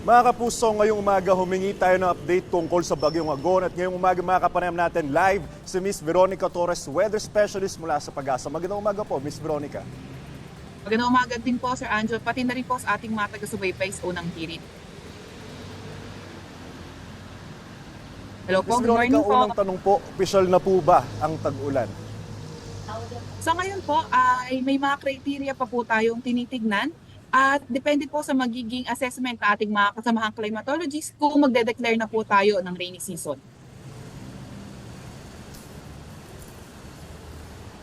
Mga kapuso, ngayong umaga humingi tayo ng update tungkol sa Bagyong Agon at ngayong umaga makakapanayam natin live si Miss Veronica Torres, Weather Specialist mula sa Pag-asa. Magandang umaga po, Miss Veronica. Magandang umaga din po, Sir Angel, pati na rin po sa ating mga taga-subaybay sa unang hirit. Hello Miss po, good Veronica, morning po. unang tanong po, opisyal na po ba ang tag-ulan? Sa ngayon po ay may mga criteria pa po tayong tinitignan at depende po sa magiging assessment ng ating mga kasamahang climatologists kung magde-declare na po tayo ng rainy season.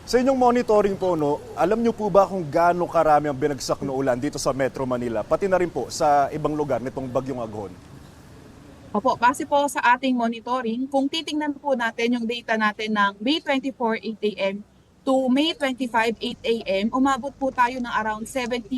Sa inyong monitoring po, alam niyo po ba kung gaano karami ang binagsak na ulan dito sa Metro Manila, pati na rin po sa ibang lugar nitong Bagyong Agon? Opo, base po sa ating monitoring, kung titingnan po natin yung data natin ng May 24, 8 a.m. to May 25, 8 a.m., umabot po tayo ng around 70.6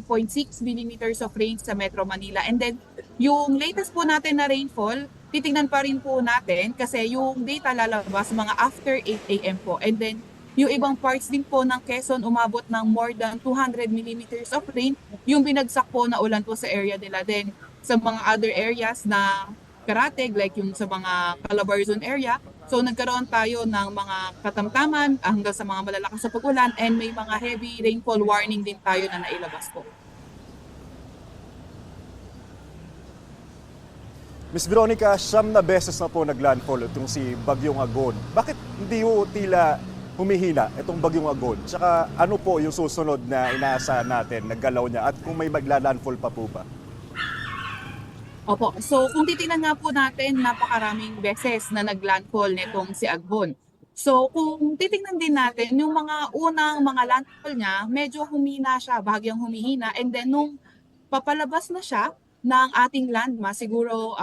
millimeters of rain sa Metro Manila. And then, yung latest po natin na rainfall, titingnan pa rin po natin kasi yung data lalabas mga after 8 a.m. po. And then, yung ibang parts din po ng Quezon umabot ng more than 200 millimeters of rain, yung binagsak po na ulan po sa area nila. Then, sa mga other areas na Karatig, like yung sa mga Calabarzon area. So nagkaroon tayo ng mga katamtaman hanggang sa mga malalakas sa pag-ulan and may mga heavy rainfall warning din tayo na nailabas po. Miss Veronica, 9 na beses na po naglandfall itong si Bagyong Agon. Bakit hindi po tila humihina itong Bagyong Agon? Tsaka ano po yung susunod na inaasahan natin na galaw niya at kung may magla-landfall pa po ba? Opo, so kung titingnan nga po natin, napakaraming beses na naglandfall nitong si Aghon. So kung titingnan din natin, yung mga unang mga landfall niya, medyo humina siya, bahagyang humihina. And then nung papalabas na siya ng ating landmass, siguro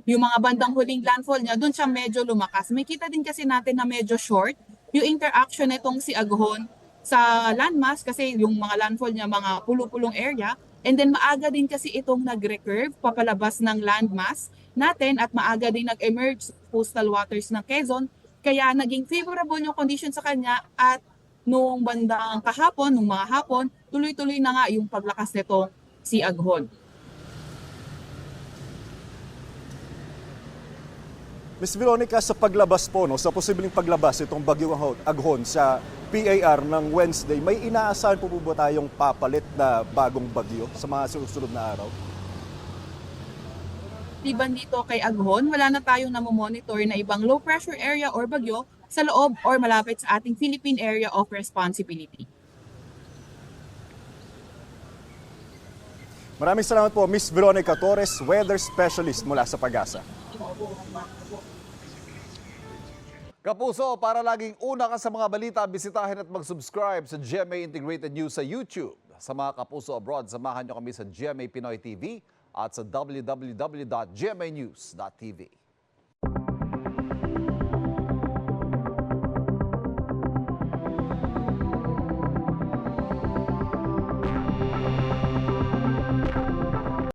yung mga bandang huling landfall niya, doon siya medyo lumakas. May kita din kasi natin na medyo short yung interaction nitong si Aghon sa landmass kasi yung mga landfall niya, mga pulo-pulong area. And then maaga din kasi itong nag-recurve papalabas ng landmass natin at maaga din nag-emerge sa coastal waters ng Quezon. Kaya naging favorable yung condition sa kanya at nung bandang kahapon, nung mga hapon, tuloy-tuloy na nga yung paglakas nitong si Aghon. Miss Veronica, sa paglabas po, sa posibleng paglabas itong Bagyong Aghon sa PAR ng Wednesday, may inaasahan po ba tayong papalit na bagong bagyo sa mga susunod na araw? Liban dito kay Aghon, wala na tayong namomonitor na ibang low pressure area or bagyo sa loob or malapit sa ating Philippine Area of Responsibility. Maraming salamat po, Miss Veronica Torres, Weather Specialist mula sa Pag-asa. Kapuso, para laging una ka sa mga balita, bisitahin at mag-subscribe sa GMA Integrated News sa YouTube. Sa mga kapuso abroad, samahan nyo kami sa GMA Pinoy TV at sa www.gmanews.tv.